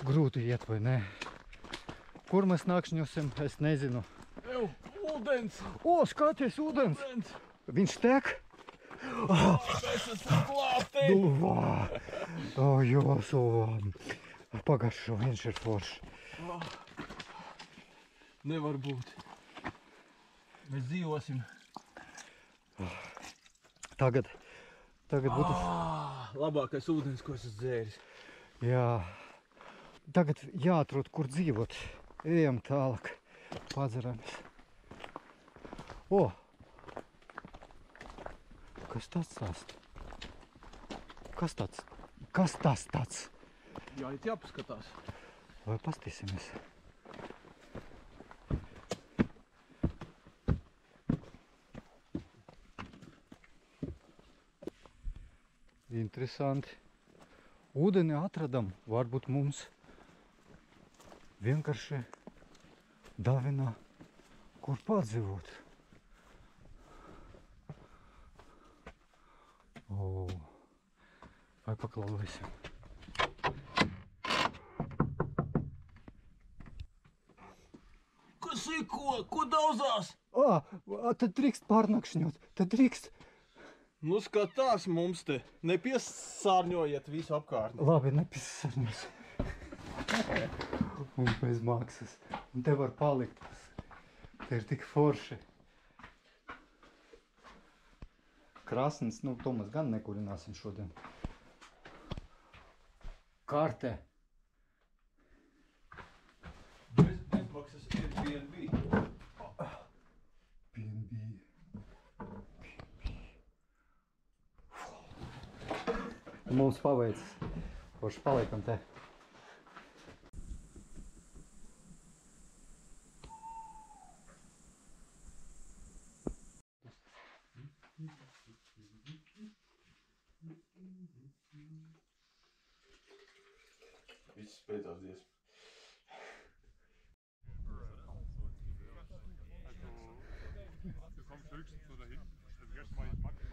grūti iet, vai ne? Kur mēs nakšņosim, es nezinu. Ew, ūdens! O, skaties, ūdens! Viņš tek? Mēs esam klāti! Duvā! O, Josu! Pagaršo, viņš ir foršs. Nevar būt. Mēs dzīvosim. Tagad būtu... Labākais ūdens, ko esmu dzēris. Jā. Tagad jāatrod, kur dzīvot. Ejam tālāk. Padzeramies. O! Kas tas tāds? Kas tas tāds? Jā, it jāpaskatās. Vai pastīsimies? Interesanti. Ūdeni atradam, varbūt mums vienkārši dāvina, kur padzīvot. O, vai paklausīsim. Kas ir ko? Ko daudzās? Tad drīkst pārnakšņot, tad drīkst. Nu skatās mums te. Nepiesārņojiet visu apkārtni. Labi, nepiesārņos. Un bez maksas. Un te var palikt. Te ir tik forši. Krasns, nu to mēs gan nekurināsim šodien. Karte. Bezmaksas Airbnb. BNB. Mums paveicis. Forši paliekam te. Viss beidzās dziesma. Du kommst höchstens so dahin. Also gestern war ich Max.